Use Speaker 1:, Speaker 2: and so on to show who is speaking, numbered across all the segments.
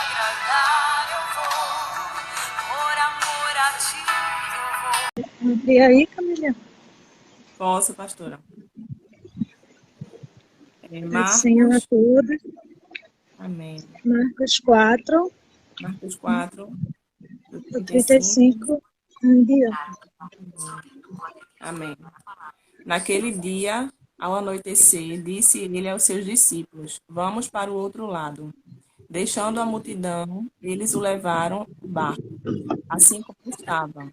Speaker 1: agradar eu vou, por amor a ti eu vou.
Speaker 2: E aí, Camila?
Speaker 3: Posso, pastora.
Speaker 2: Pai do Senhor a
Speaker 3: Marcos,
Speaker 2: todos.
Speaker 3: amém.
Speaker 2: Marcos 4,
Speaker 3: Marcos 4, do
Speaker 2: do
Speaker 3: 35,
Speaker 2: 35 em diante.
Speaker 3: amém. Naquele dia, ao anoitecer, disse ele aos seus discípulos: Vamos para o outro lado. Deixando a multidão, eles o levaram ao barco, assim como estava.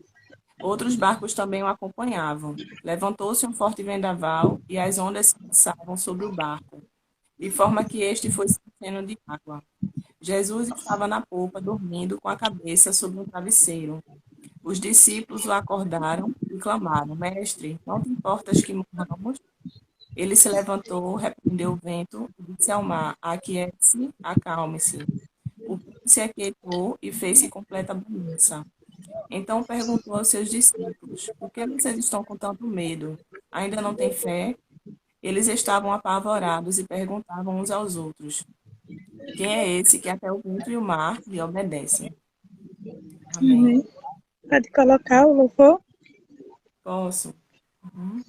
Speaker 3: Outros barcos também o acompanhavam. Levantou-se um forte vendaval e as ondas se lançavam sobre o barco, de forma que este foi se enchendo de água. Jesus estava na polpa, dormindo com a cabeça sobre um travesseiro. Os discípulos o acordaram e clamaram: Mestre, não te importas que morramos? Ele se levantou, repreendeu o vento e disse ao mar: Aquiete-se, acalme-se. O vento se aquietou e fez-se completa bonança. Então perguntou aos seus discípulos: Por que vocês estão com tanto medo? Ainda não têm fé? Eles estavam apavorados e perguntavam uns aos outros: Quem é esse que até o vento e o mar lhe obedecem? Amém.
Speaker 2: Amém. Pode colocar o louvor?
Speaker 3: Posso? Uhum.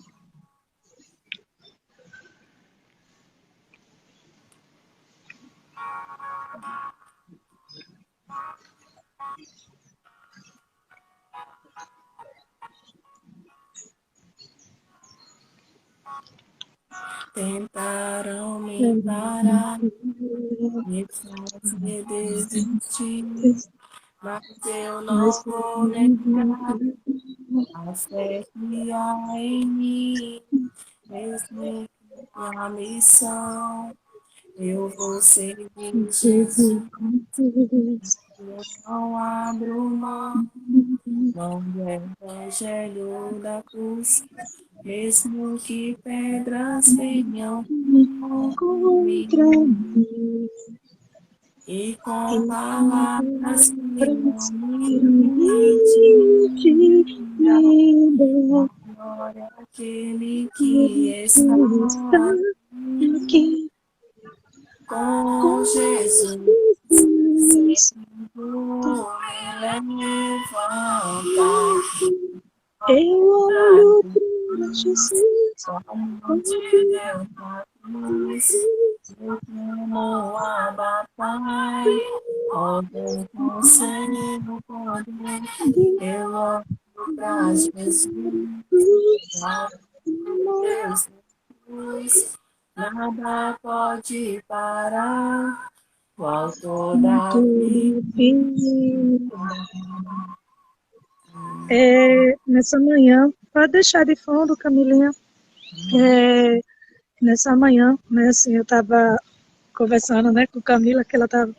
Speaker 3: Tentaram me parar, me fazer desistir, mas eu não vou negar a fé que há em mim, mesmo com a missão. Eu vou seguir Jesus, eu não abro mão do evangelho da cruz, mesmo que pedras venham contra mim, e com palavras que não me intimidam, glória àquele que está
Speaker 2: Aqui
Speaker 3: com Jesus, sempre vou me levantar.
Speaker 2: eu olho para Jesus,
Speaker 3: Como te deu a cruz, eu clamo a Pai, ó Deus do seu poder, eu olho para Jesus, ó Deus Jesus, nada pode parar o autor da
Speaker 2: tudo
Speaker 3: vida.
Speaker 2: Nessa manhã, pode deixar de fundo, Camilinha. Nessa manhã, né, assim, eu estava conversando, né, com Camila, que ela estava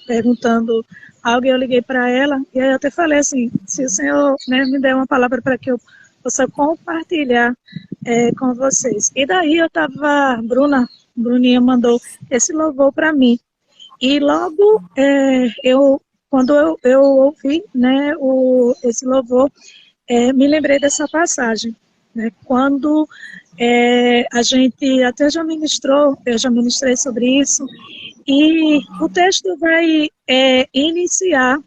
Speaker 2: perguntando algo, e eu liguei para ela, e aí eu até falei assim, se o Senhor, né, me der uma palavra para que eu possa compartilhar com vocês. E daí eu estava, Bruninha mandou esse louvor para mim. E logo, quando eu ouvi, né, esse louvor, me lembrei dessa passagem, né, quando a gente até já ministrou, eu já ministrei sobre isso, e o texto vai iniciar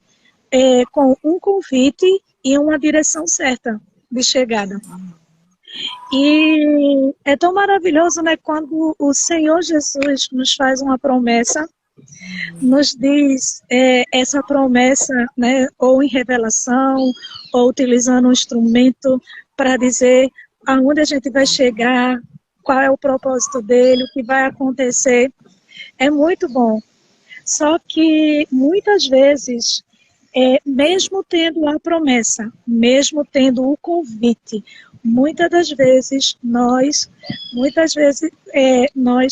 Speaker 2: com um convite e uma direção certa de chegada. E é tão maravilhoso, né, quando o Senhor Jesus nos faz uma promessa, nos diz essa promessa, né, ou em revelação, ou utilizando um instrumento para dizer aonde a gente vai chegar, qual é o propósito dele, o que vai acontecer. É muito bom. Só que muitas vezes, mesmo tendo a promessa, mesmo tendo o convite, muitas vezes nós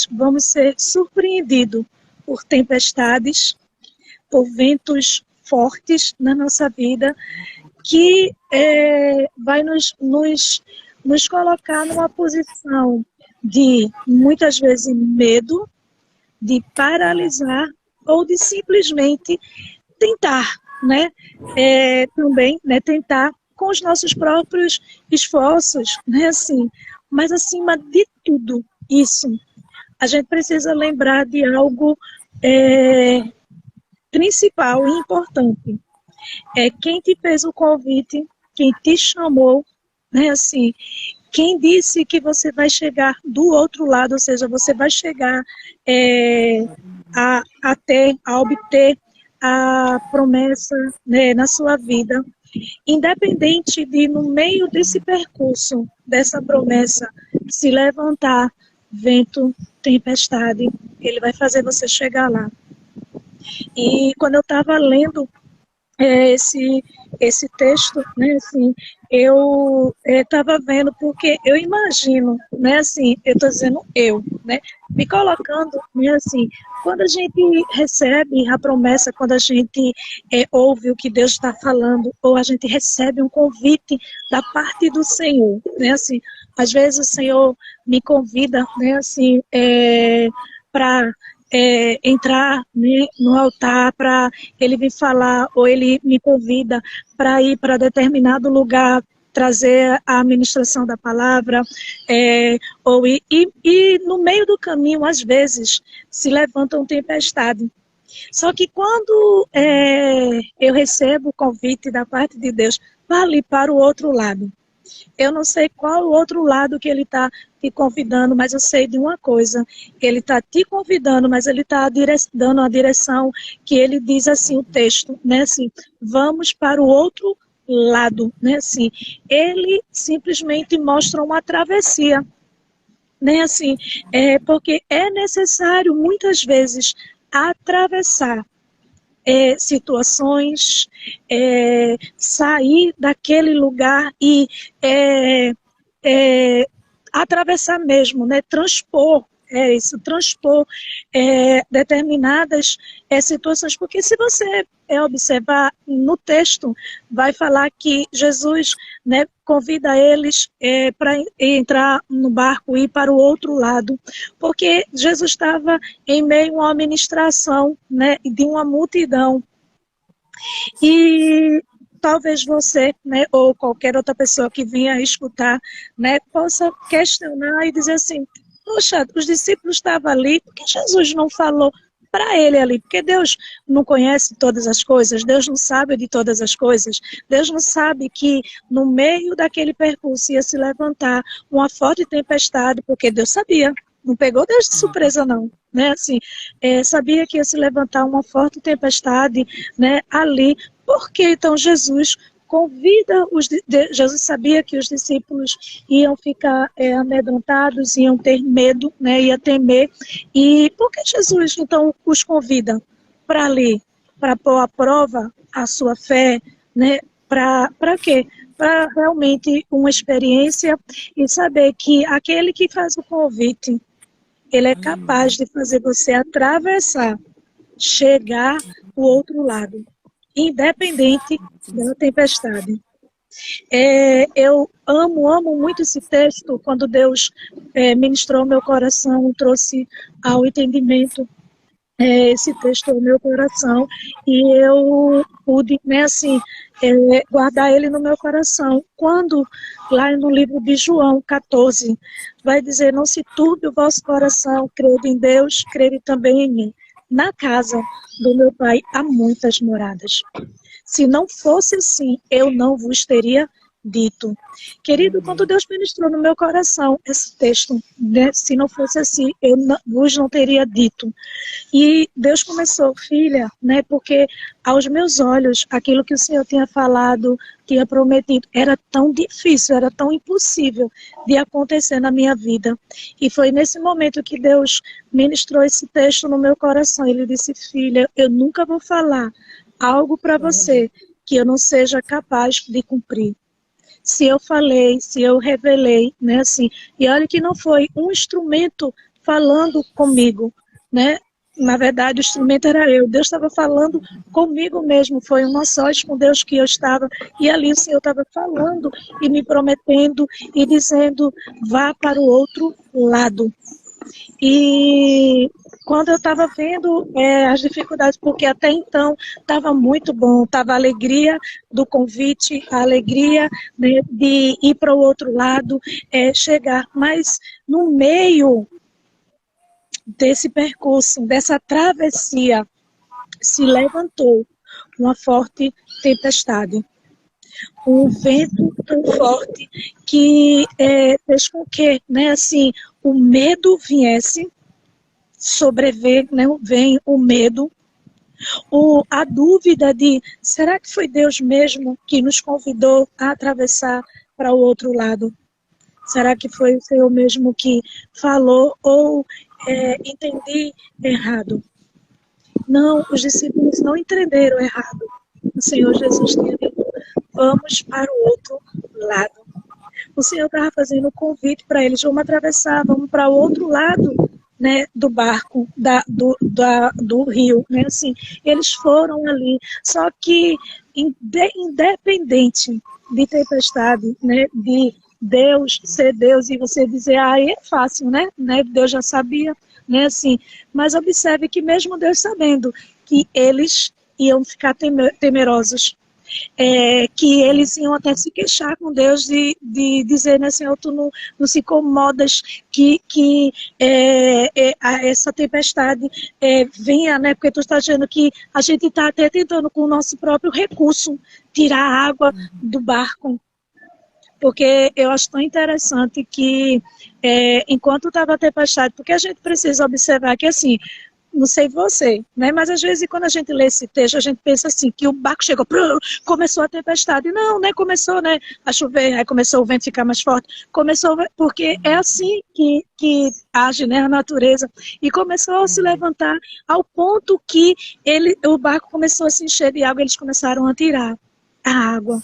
Speaker 2: vamos ser surpreendidos por tempestades, por ventos fortes na nossa vida, que vai nos colocar numa posição de, muitas vezes, medo, de paralisar ou de simplesmente tentar, né? Também, né, tentar com os nossos próprios esforços, né, assim, mas acima de tudo isso, a gente precisa lembrar de algo principal e importante é quem te fez o convite, quem te chamou, né? Assim, quem disse que você vai chegar do outro lado, ou seja, você vai chegar a obter a promessa, né, na sua vida, independente de, no meio desse percurso, dessa promessa, se levantar vento, tempestade, ele vai fazer você chegar lá. E quando eu estava lendo esse texto, né, assim, eu estava vendo, porque eu imagino, né, assim, eu estou dizendo né, me colocando, né, assim, quando a gente recebe a promessa, quando a gente ouve o que Deus está falando, ou a gente recebe um convite da parte do Senhor, né, assim, às vezes o Senhor me convida, né, assim, para entrar, né, no altar, para ele vir falar, ou ele me convida para ir para determinado lugar, trazer a administração da palavra, e no meio do caminho, às vezes, se levanta uma tempestade. Só que quando eu recebo o convite da parte de Deus, vá ali para o outro lado. Eu não sei qual o outro lado que ele está te convidando, mas eu sei de uma coisa. Ele está te convidando, mas ele está dando a direção que ele diz assim, o texto, né, assim, vamos para o outro lado, né, assim. Ele simplesmente mostra uma travessia, né, assim, porque é necessário, muitas vezes, atravessar situações, sair daquele lugar e atravessar mesmo, né? Transpor, transpor determinadas situações, porque se você observar no texto, vai falar que Jesus, né, convida eles para entrar no barco e ir para o outro lado, porque Jesus estava em meio a uma ministração, né, de uma multidão. E talvez você, né, ou qualquer outra pessoa que vinha escutar, né, possa questionar e dizer assim, poxa, os discípulos estavam ali, por que Jesus não falou para ele ali? Porque Deus não conhece todas as coisas, Deus não sabe de todas as coisas, Deus não sabe que no meio daquele percurso ia se levantar uma forte tempestade, porque Deus sabia, não pegou Deus de surpresa não, né, assim, sabia que ia se levantar uma forte tempestade, né, ali. Por que então Jesus convida Jesus sabia que os discípulos iam ficar amedrontados, iam ter medo, né, ia temer, e por que Jesus então os convida para ali, para pôr à prova a sua fé, né, para quê? Para realmente uma experiência e saber que aquele que faz o convite, ele é capaz de fazer você atravessar, chegar ao outro lado, independente da tempestade. Eu amo muito esse texto, quando Deus ministrou meu coração, trouxe ao entendimento esse texto ao meu coração, e eu pude, né, assim, guardar ele no meu coração. Quando, lá no livro de João 14, vai dizer, não se turbe o vosso coração, crede em Deus, crede também em mim. Na casa do meu pai há muitas moradas. Se não fosse assim, eu não vos teria dito. Querido, quando Deus ministrou no meu coração esse texto, né, se não fosse assim, eu vos não teria dito. E Deus começou, filha, né, porque aos meus olhos, aquilo que o Senhor tinha falado, tinha prometido, era tão difícil, era tão impossível de acontecer na minha vida. E foi nesse momento que Deus ministrou esse texto no meu coração. Ele disse, filha, eu nunca vou falar algo para você que eu não seja capaz de cumprir. Se eu falei, se eu revelei, né, assim, e olha que não foi um instrumento falando comigo, né, na verdade o instrumento era eu, Deus estava falando comigo mesmo, foi uma sós com Deus que eu estava, e ali o Senhor estava falando e me prometendo e dizendo, vá para o outro lado. E quando eu estava vendo as dificuldades, porque até então estava muito bom, estava a alegria do convite, a alegria, né, de ir para o outro lado, chegar, mas no meio desse percurso, dessa travessia, se levantou uma forte tempestade. Um vento tão forte que fez com que, né, assim, o medo viesse, sobreveio, né, vem o medo, a dúvida de, será que foi Deus mesmo que nos convidou a atravessar para o outro lado? Será que foi o Senhor mesmo que falou ou entendi errado? Não, os discípulos não entenderam errado. O Senhor Jesus tinha dito, vamos para o outro lado. O Senhor estava fazendo um convite para eles, vamos atravessar, vamos para o outro lado, né, do barco, do rio. Né, assim, eles foram ali, só que independente de tempestade, né, de Deus ser Deus e você dizer, é fácil, né? Deus já sabia, né? Assim, mas observe que mesmo Deus sabendo que eles iam ficar temerosos, que eles iam até se queixar com Deus de dizer, né, Senhor, tu não se incomodas que essa tempestade venha, né? Porque tu está dizendo que a gente está até tentando com o nosso próprio recurso tirar a água do barco. Porque eu acho tão interessante que, enquanto estava a tempestade, porque a gente precisa observar que, assim, não sei você, né? Mas às vezes quando a gente lê esse texto, a gente pensa assim, que o barco chegou, começou a tempestade. Não, né? Começou, né, a chover, aí começou o vento ficar mais forte. Começou, porque é assim que age, né, a natureza. E começou a se levantar ao ponto que o barco começou a se encher de água, eles começaram a tirar a água.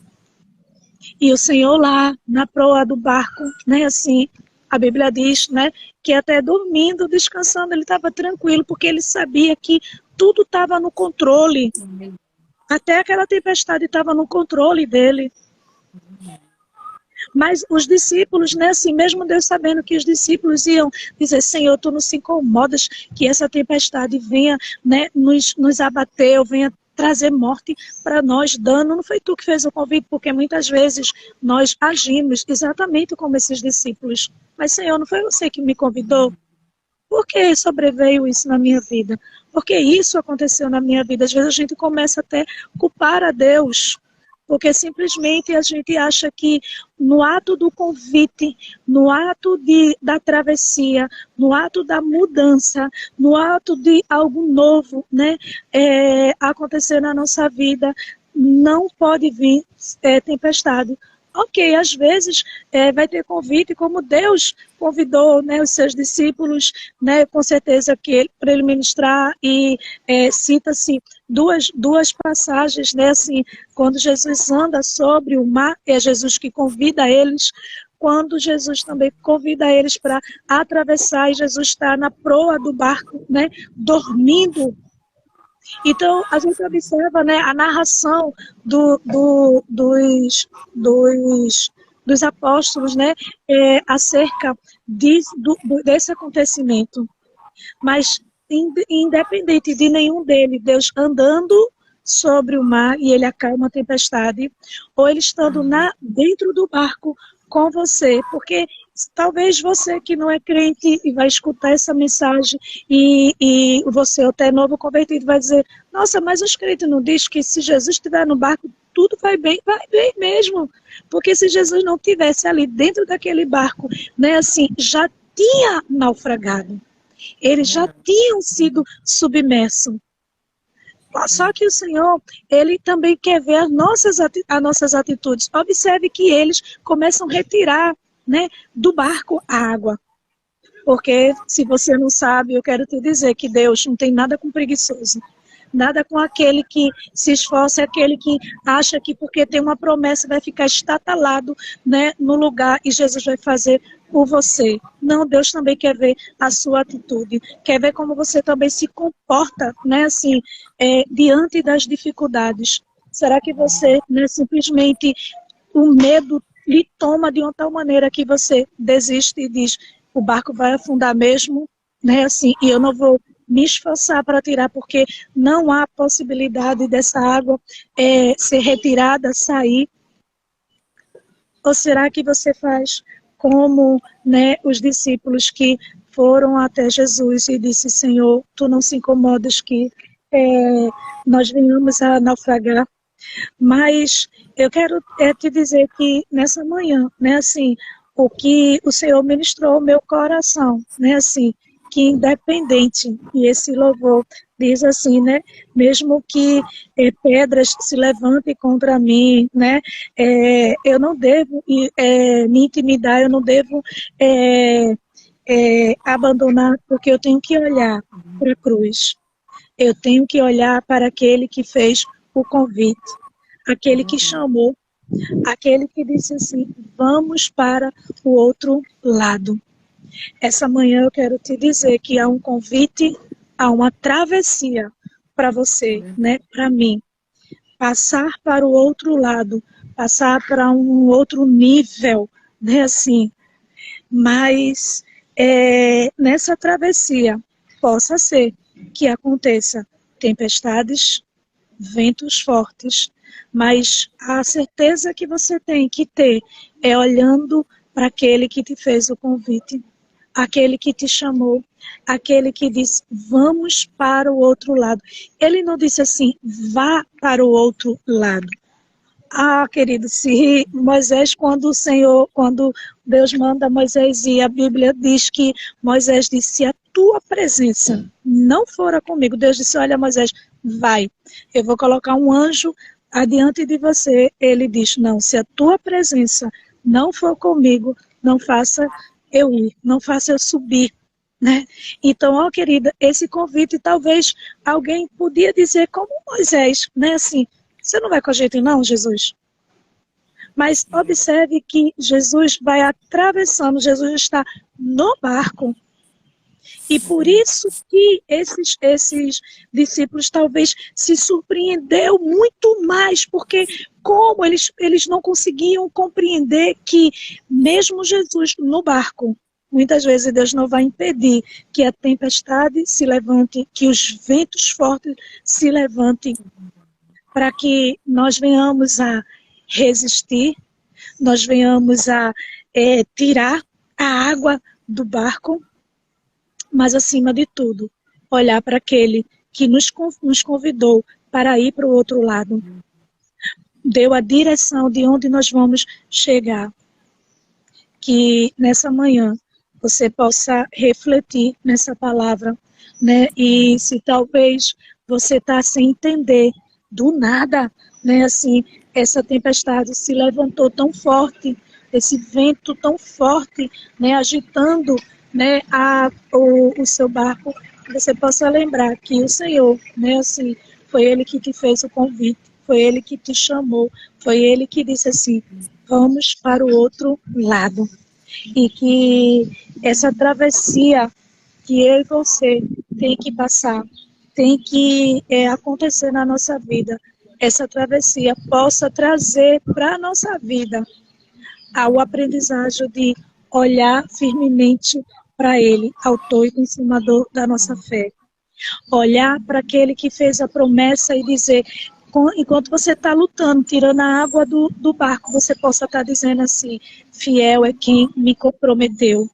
Speaker 2: E o Senhor lá, na proa do barco, né, assim, a Bíblia diz, né, que até dormindo, descansando, ele estava tranquilo, porque ele sabia que tudo estava no controle. Até aquela tempestade estava no controle dele. Mas os discípulos, né, assim, mesmo Deus sabendo que os discípulos iam dizer, Senhor, tu não se incomodas que essa tempestade venha, né, nos abater, ou venha trazer morte para nós, dano. Não foi tu que fez o convite, porque muitas vezes nós agimos exatamente como esses discípulos. Mas, Senhor, não foi você que me convidou? Por que sobreveio isso na minha vida? Por que isso aconteceu na minha vida? Às vezes a gente começa até a culpar a Deus, porque simplesmente a gente acha que no ato do convite, no ato da travessia, no ato da mudança, no ato de algo novo, né, acontecer na nossa vida, não pode vir tempestade. Ok, às vezes vai ter convite, como Deus convidou, né, os seus discípulos, né, com certeza que para ele ministrar, e cita-se duas passagens, né, assim, quando Jesus anda sobre o mar, é Jesus que convida eles, quando Jesus também convida eles para atravessar, e Jesus está na proa do barco, né, dormindo. Então, a gente observa, né, a narração dos apóstolos, né, acerca desse acontecimento. Mas, independente de nenhum deles, Deus andando sobre o mar e ele acalma a tempestade, ou ele estando dentro do barco com você, porque talvez você que não é crente e vai escutar essa mensagem e você até novo convertido vai dizer, nossa, mas os crentes não dizem que se Jesus estiver no barco, tudo vai bem mesmo, porque se Jesus não estivesse ali dentro daquele barco, né, assim, já tinha naufragado, eles já tinham sido submersos. Só que o Senhor, ele também quer ver as nossas atitudes. Observe que eles começam a retirar, né, do barco a água. Porque, se você não sabe, eu quero te dizer que Deus não tem nada com preguiçoso. Nada com aquele que se esforça, aquele que acha que porque tem uma promessa vai ficar estatalado, né, no lugar e Jesus vai fazer por você. Não, Deus também quer ver a sua atitude, quer ver como você também se comporta, né, assim, diante das dificuldades. Será que você, né, simplesmente o medo lhe toma de uma tal maneira que você desiste e diz, o barco vai afundar mesmo, né, assim, e eu não vou me esforçar para tirar, porque não há possibilidade dessa água ser retirada, sair? Ou será que você faz como, né, os discípulos que foram até Jesus e disse, Senhor, tu não se incomodas que nós venhamos a naufragar. Mas eu quero te dizer que nessa manhã, né, assim, o que o Senhor ministrou ao meu coração, né, assim, que independente, e esse louvor diz assim, né, mesmo que pedras se levantem contra mim, né, eu não devo me intimidar, eu não devo abandonar, porque eu tenho que olhar para a cruz. Eu tenho que olhar para aquele que fez o convite, aquele que chamou, aquele que disse assim, vamos para o outro lado. Essa manhã eu quero te dizer que há um convite, há uma travessia para você, né, para mim. Passar para o outro lado, passar para um outro nível, né, assim. Mas nessa travessia, possa ser que aconteça tempestades, ventos fortes, mas a certeza que você tem que ter é olhando para aquele que te fez o convite, aquele que te chamou, aquele que disse, vamos para o outro lado. Ele não disse assim, vá para o outro lado. Ah, querido, se Moisés, quando Deus manda Moisés ir, a Bíblia diz que Moisés disse, se a tua presença não fora comigo, Deus disse, olha Moisés, vai, eu vou colocar um anjo adiante de você. Ele diz, não, se a tua presença não for comigo, não faça eu ir, não faça eu subir. Né? Então, ó querida, esse convite talvez alguém podia dizer como Moisés, né? Assim, você não vai com a gente não, Jesus? Mas observe que Jesus vai atravessando, Jesus está no barco. E por isso que esses discípulos talvez se surpreendeu muito mais, porque como eles não conseguiam compreender que mesmo Jesus no barco, muitas vezes Deus não vai impedir que a tempestade se levante, que os ventos fortes se levantem, para que nós venhamos a resistir, nós venhamos a tirar a água do barco, mas acima de tudo, olhar para aquele que nos convidou para ir para o outro lado. Deu a direção de onde nós vamos chegar. Que nessa manhã você possa refletir nessa palavra, né? E se talvez você está sem entender, do nada, né? Assim, essa tempestade se levantou tão forte, esse vento tão forte, né? Agitando, né? O seu barco, que você possa lembrar que o Senhor, né? Assim, foi Ele que te fez o convite, foi Ele que te chamou, foi Ele que disse assim, vamos para o outro lado. E que essa travessia que eu e você tem que passar, tem que acontecer na nossa vida, essa travessia possa trazer para a nossa vida o aprendizagem de olhar firmemente para Ele, autor e consumador da nossa fé. Olhar para aquele que fez a promessa e dizer, enquanto você está lutando, tirando a água do barco, você possa estar dizendo assim, fiel é quem me comprometeu.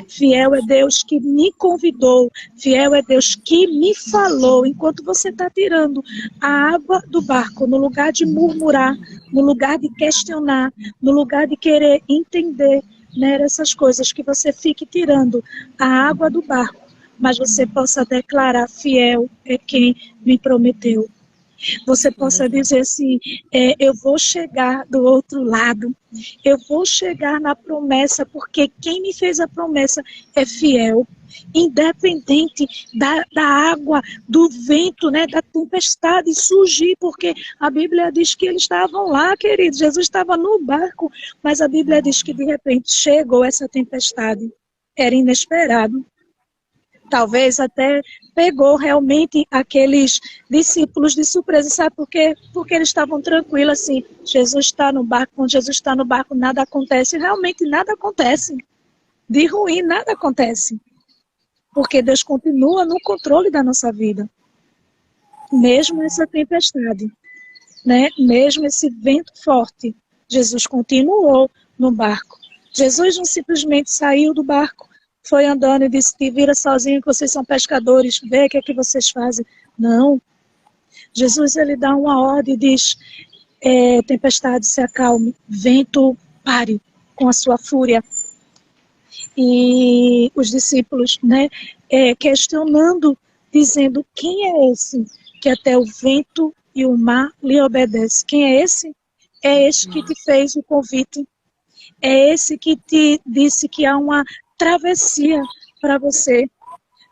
Speaker 2: Fiel é Deus que me convidou, fiel é Deus que me falou, enquanto você está tirando a água do barco, no lugar de murmurar, no lugar de questionar, no lugar de querer entender, né, essas coisas, que você fique tirando a água do barco, mas você possa declarar, fiel é quem me prometeu. Você possa dizer assim, eu vou chegar do outro lado, eu vou chegar na promessa, porque quem me fez a promessa é fiel, independente da água, do vento, né, da tempestade surgir, porque a Bíblia diz que eles estavam lá, queridos, Jesus estava no barco, mas a Bíblia diz que de repente chegou essa tempestade, era inesperado. Talvez até pegou realmente aqueles discípulos de surpresa, sabe por quê? Porque eles estavam tranquilos assim, Jesus está no barco, quando Jesus está no barco nada acontece, realmente nada acontece, de ruim nada acontece, porque Deus continua no controle da nossa vida, mesmo essa tempestade, né? Mesmo esse vento forte, Jesus continuou no barco, Jesus não simplesmente saiu do barco, foi andando e disse que vira sozinho, que vocês são pescadores, vê o que é que vocês fazem. Não. Jesus, ele dá uma ordem e diz, tempestade, se acalme, vento, pare com a sua fúria. E os discípulos, né, questionando, dizendo, quem é esse que até o vento e o mar lhe obedecem? Quem é esse? É esse que te fez o convite. É esse que te disse que há uma travessia para você.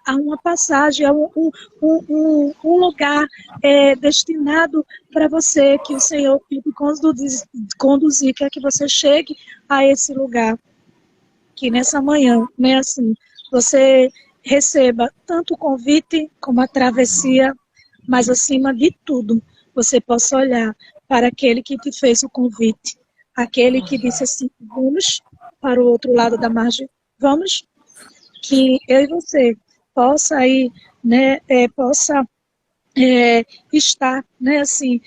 Speaker 2: Há uma passagem, há um lugar destinado para você, que o Senhor quer conduzir, quer que você chegue a esse lugar. Que nessa manhã, né, assim, você receba tanto o convite como a travessia, mas acima de tudo, você possa olhar para aquele que te fez o convite, aquele que disse assim, vamos para o outro lado da margem, vamos, que eu e você possa ir, né, possa estar, né, assim,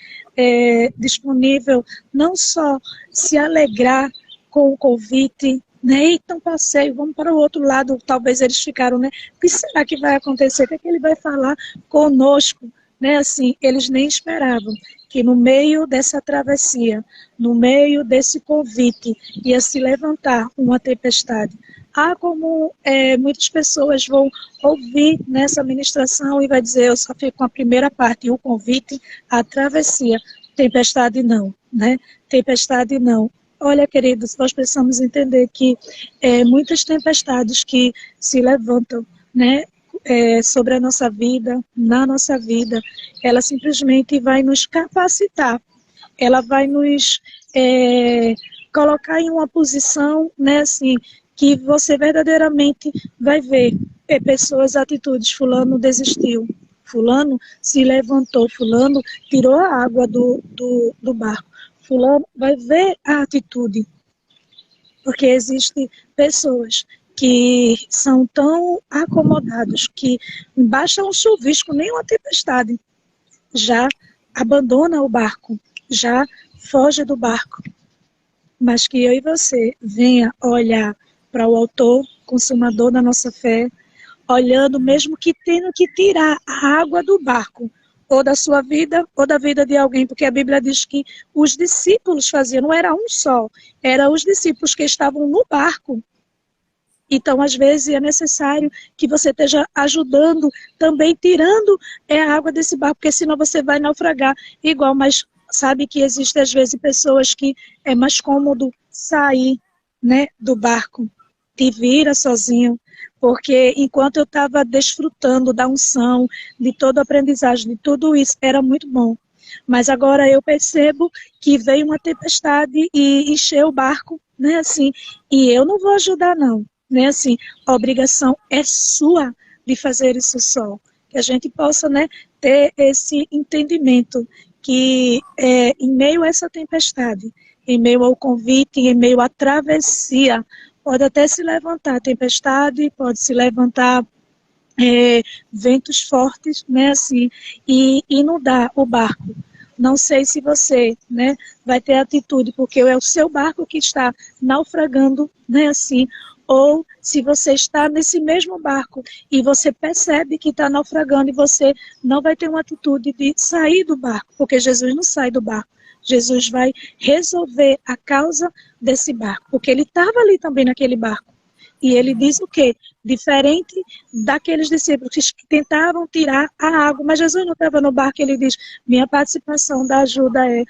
Speaker 2: disponível, não só se alegrar com o convite, né, então passeio, vamos para o outro lado, talvez eles ficaram, né, o que será que vai acontecer, o que é que ele vai falar conosco, né, assim, eles nem esperavam que no meio dessa travessia, no meio desse convite, ia se levantar uma tempestade. Como muitas pessoas vão ouvir nessa ministração e vai dizer, eu só fico com a primeira parte, o convite, a travessia, tempestade não, né? Tempestade não. Olha, queridos, nós precisamos entender que muitas tempestades que se levantam, né, sobre a nossa vida, na nossa vida, ela simplesmente vai nos capacitar, ela vai nos colocar em uma posição, né, assim, que você verdadeiramente vai ver pessoas, atitudes, fulano desistiu, fulano se levantou, fulano tirou a água do barco, fulano vai ver a atitude, porque existem pessoas que são tão acomodados que basta um chuvisco, nem uma tempestade, já abandona o barco, já foge do barco, mas que eu e você venha olhar para o autor, consumador da nossa fé, olhando mesmo que tendo que tirar a água do barco, ou da sua vida, ou da vida de alguém, porque a Bíblia diz que os discípulos faziam, não era um só, eram os discípulos que estavam no barco. Então, às vezes, é necessário que você esteja ajudando, também tirando a água desse barco, porque senão você vai naufragar igual, mas sabe que existem, às vezes, pessoas que é mais cômodo sair, né, do barco, te vira sozinho, porque enquanto eu estava desfrutando da unção, de toda a aprendizagem, de tudo isso, era muito bom. Mas agora eu percebo que veio uma tempestade e encheu o barco, né, assim, e eu não vou ajudar, não. Né, assim, a obrigação é sua de fazer isso só. Que a gente possa, né, ter esse entendimento que em meio a essa tempestade, em meio ao convite, em meio à travessia, pode até se levantar a tempestade, pode se levantar ventos fortes, né, assim, e inundar o barco. Não sei se você, né, vai ter atitude, porque é o seu barco que está naufragando, né, assim, ou se você está nesse mesmo barco e você percebe que está naufragando e você não vai ter uma atitude de sair do barco, porque Jesus não sai do barco. Jesus vai resolver a causa desse barco, porque ele estava ali também naquele barco. E ele diz o quê? Diferente daqueles discípulos que tentavam tirar a água, mas Jesus não estava no barco, ele diz, minha participação da ajuda é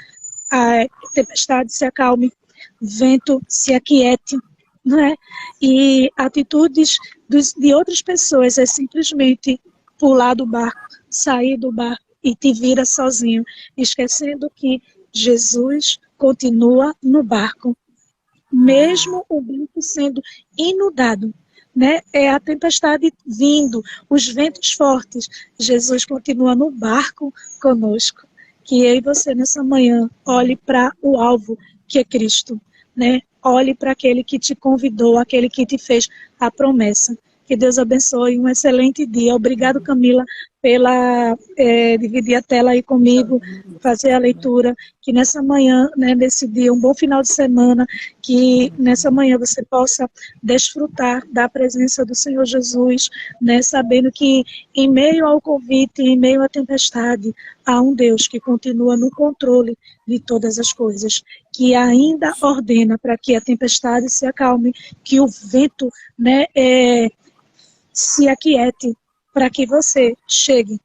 Speaker 2: a tempestade se acalme, vento se aquiete, não é? E atitudes de outras pessoas é simplesmente pular do barco, sair do barco e te vira sozinho, esquecendo que Jesus continua no barco, mesmo o barco sendo inundado, né? É a tempestade vindo, os ventos fortes, Jesus continua no barco conosco. Que eu e você nessa manhã olhe para o alvo que é Cristo, né? Olhe para aquele que te convidou, aquele que te fez a promessa. Que Deus abençoe, um excelente dia. Obrigado, Camila, pela dividir a tela aí comigo, fazer a leitura. Que nessa manhã, né, nesse dia, um bom final de semana, que nessa manhã você possa desfrutar da presença do Senhor Jesus, né, sabendo que em meio ao convite, em meio à tempestade, há um Deus que continua no controle de todas as coisas, que ainda ordena para que a tempestade se acalme, que o vento, né, se aquiete, para que você chegue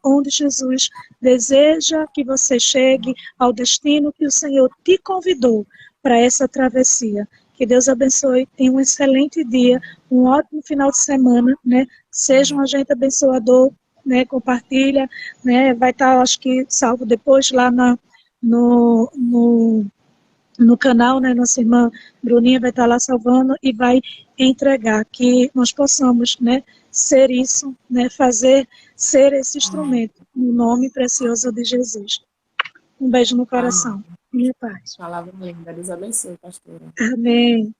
Speaker 2: onde Jesus deseja que você chegue, ao destino que o Senhor te convidou para essa travessia. Que Deus abençoe, tenha um excelente dia, um ótimo final de semana, né? Seja um agente abençoador, né? Compartilha, né? Vai estar, acho que, salvo depois lá no canal, né? Nossa irmã Bruninha vai estar lá salvando e vai entregar, que nós possamos, né, ser isso, né, ser esse instrumento, no nome precioso de Jesus. Um beijo no coração.
Speaker 3: Amém.
Speaker 2: Minha paz.
Speaker 3: Palavra linda. Deus abençoe, pastora.
Speaker 2: Amém.